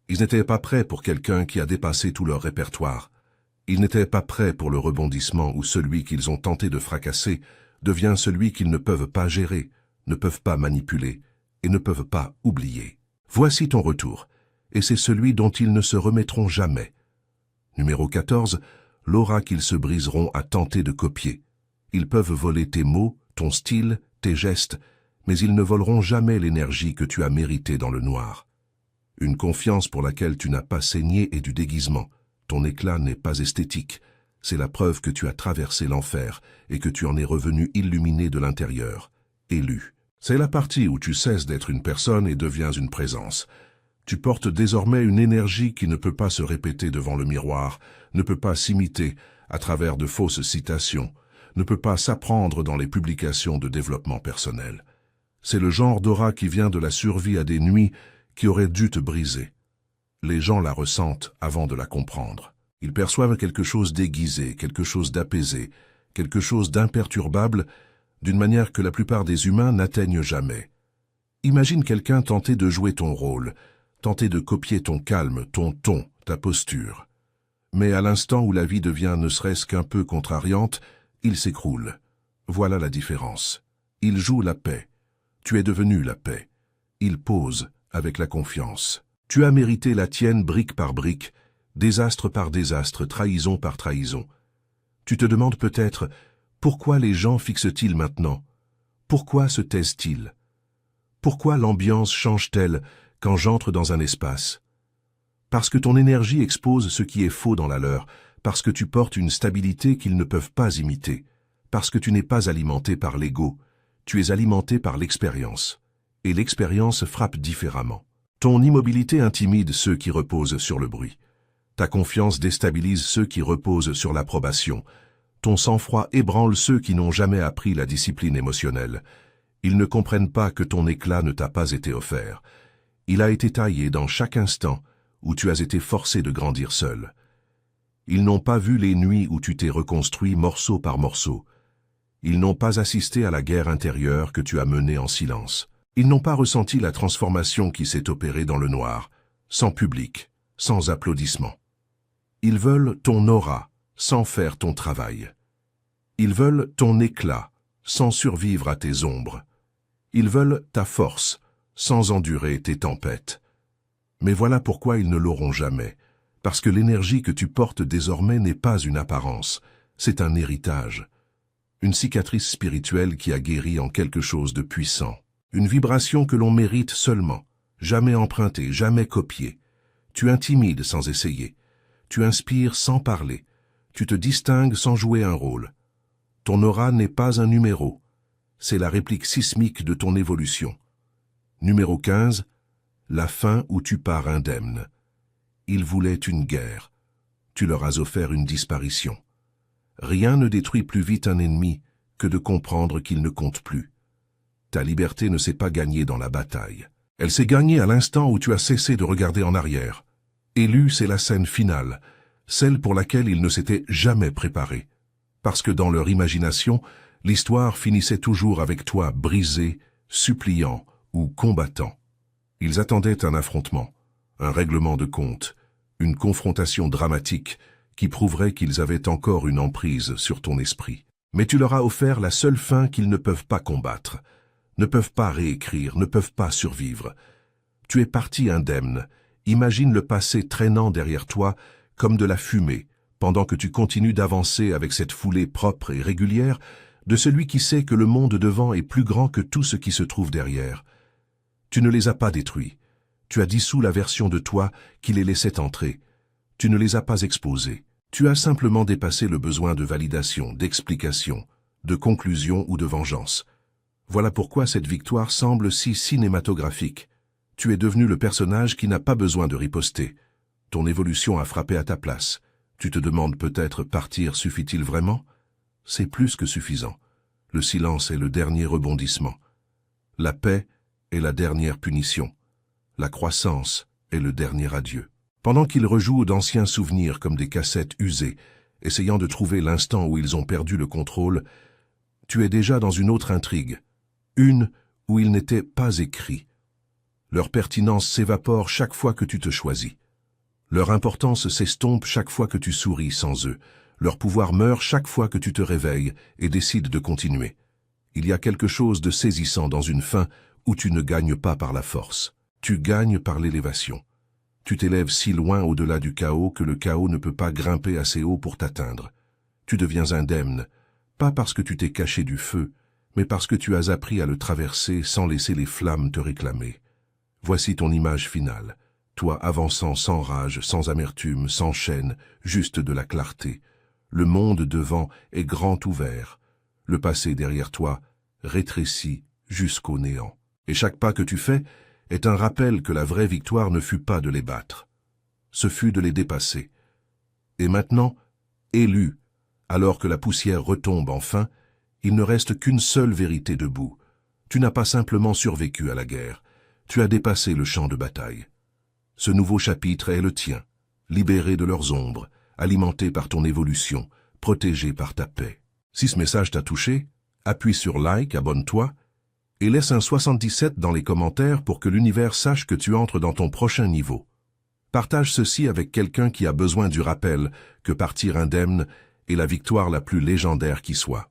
Ils n'étaient pas prêts pour quelqu'un qui a dépassé tout leur répertoire. Ils n'étaient pas prêts pour le rebondissement où celui qu'ils ont tenté de fracasser devient celui qu'ils ne peuvent pas gérer, ne peuvent pas manipuler et ne peuvent pas oublier. Voici ton retour, et c'est celui dont ils ne se remettront jamais. Numéro 14, l'aura qu'ils se briseront à tenter de copier. Ils peuvent voler tes mots, ton style, tes gestes, mais ils ne voleront jamais l'énergie que tu as méritée dans le noir. Une confiance pour laquelle tu n'as pas saigné et du déguisement. Ton éclat n'est pas esthétique. C'est la preuve que tu as traversé l'enfer et que tu en es revenu illuminé de l'intérieur, élu. C'est la partie où tu cesses d'être une personne et deviens une présence. Tu portes désormais une énergie qui ne peut pas se répéter devant le miroir, ne peut pas s'imiter à travers de fausses citations, ne peut pas s'apprendre dans les publications de développement personnel. C'est le genre d'aura qui vient de la survie à des nuits qui auraient dû te briser. Les gens la ressentent avant de la comprendre. Ils perçoivent quelque chose d'aiguisé, quelque chose d'apaisé, quelque chose d'imperturbable, d'une manière que la plupart des humains n'atteignent jamais. Imagine quelqu'un tenter de jouer ton rôle, tenter de copier ton calme, ton ton, ta posture. Mais à l'instant où la vie devient ne serait-ce qu'un peu contrariante, il s'écroule. Voilà la différence. Il joue la paix. Tu es devenu la paix. Il pose avec la confiance. Tu as mérité la tienne brique par brique, désastre par désastre, trahison par trahison. Tu te demandes peut-être, pourquoi les gens fixent-ils maintenant? Pourquoi se taisent-ils? Pourquoi l'ambiance change-t-elle quand j'entre dans un espace? Parce que ton énergie expose ce qui est faux dans la leur, parce que tu portes une stabilité qu'ils ne peuvent pas imiter, parce que tu n'es pas alimenté par l'ego, tu es alimenté par l'expérience. Et l'expérience frappe différemment. Ton immobilité intimide ceux qui reposent sur le bruit. Ta confiance déstabilise ceux qui reposent sur l'approbation. Ton sang-froid ébranle ceux qui n'ont jamais appris la discipline émotionnelle. Ils ne comprennent pas que ton éclat ne t'a pas été offert. Il a été taillé dans chaque instant où tu as été forcé de grandir seul. Ils n'ont pas vu les nuits où tu t'es reconstruit morceau par morceau. Ils n'ont pas assisté à la guerre intérieure que tu as menée en silence. Ils n'ont pas ressenti la transformation qui s'est opérée dans le noir, sans public, sans applaudissements. Ils veulent ton aura, sans faire ton travail. Ils veulent ton éclat, sans survivre à tes ombres. Ils veulent ta force, sans endurer tes tempêtes. Mais voilà pourquoi ils ne l'auront jamais. Parce que l'énergie que tu portes désormais n'est pas une apparence, c'est un héritage. Une cicatrice spirituelle qui a guéri en quelque chose de puissant. Une vibration que l'on mérite seulement, jamais empruntée, jamais copiée. Tu intimides sans essayer. Tu inspires sans parler. Tu te distingues sans jouer un rôle. Ton aura n'est pas un numéro. C'est la réplique sismique de ton évolution. Numéro 15, la fin où tu pars indemne. Ils voulaient une guerre. tu leur as offert une disparition. Rien ne détruit plus vite un ennemi que de comprendre qu'il ne compte plus. Ta liberté ne s'est pas gagnée dans la bataille. Elle s'est gagnée à l'instant où tu as cessé de regarder en arrière. Élu, c'est la scène finale, celle pour laquelle ils ne s'étaient jamais préparés. Parce que dans leur imagination, l'histoire finissait toujours avec toi brisé, suppliant ou combattant. Ils attendaient un affrontement, un règlement de compte, une confrontation dramatique qui prouverait qu'ils avaient encore une emprise sur ton esprit. Mais tu leur as offert la seule fin qu'ils ne peuvent pas combattre, ne peuvent pas réécrire, ne peuvent pas survivre. Tu es parti indemne. Imagine le passé traînant derrière toi comme de la fumée, pendant que tu continues d'avancer avec cette foulée propre et régulière de celui qui sait que le monde devant est plus grand que tout ce qui se trouve derrière. Tu ne les as pas détruits. Tu as dissous la version de toi qui les laissait entrer. Tu ne les as pas exposés. Tu as simplement dépassé le besoin de validation, d'explication, de conclusion ou de vengeance. Voilà pourquoi cette victoire semble si cinématographique. Tu es devenu le personnage qui n'a pas besoin de riposter. Ton évolution a frappé à ta place. Tu te demandes peut-être partir suffit-il vraiment? C'est plus que suffisant. Le silence est le dernier rebondissement. La paix est la dernière punition. La croissance est le dernier adieu. Pendant qu'ils rejouent d'anciens souvenirs comme des cassettes usées, essayant de trouver l'instant où ils ont perdu le contrôle, tu es déjà dans une autre intrigue, une où il n'était pas écrit. Leur pertinence s'évapore chaque fois que tu te choisis. Leur importance s'estompe chaque fois que tu souris sans eux. Leur pouvoir meurt chaque fois que tu te réveilles et décides de continuer. Il y a quelque chose de saisissant dans une fin où tu ne gagnes pas par la force. Tu gagnes par l'élévation. Tu t'élèves si loin au-delà du chaos que le chaos ne peut pas grimper assez haut pour t'atteindre. Tu deviens indemne, pas parce que tu t'es caché du feu, mais parce que tu as appris à le traverser sans laisser les flammes te réclamer. Voici ton image finale, toi avançant sans rage, sans amertume, sans chaîne, juste de la clarté. Le monde devant est grand ouvert, le passé derrière toi rétrécit jusqu'au néant. Et chaque pas que tu fais est un rappel que la vraie victoire ne fut pas de les battre, ce fut de les dépasser. Et maintenant, élu, alors que la poussière retombe enfin, il ne reste qu'une seule vérité debout. Tu n'as pas simplement survécu à la guerre, tu as dépassé le champ de bataille. Ce nouveau chapitre est le tien, libéré de leurs ombres, alimenté par ton évolution, protégé par ta paix. Si ce message t'a touché, appuie sur like, abonne-toi, et laisse un 77 dans les commentaires pour que l'univers sache que tu entres dans ton prochain niveau. Partage ceci avec quelqu'un qui a besoin du rappel que partir indemne est la victoire la plus légendaire qui soit.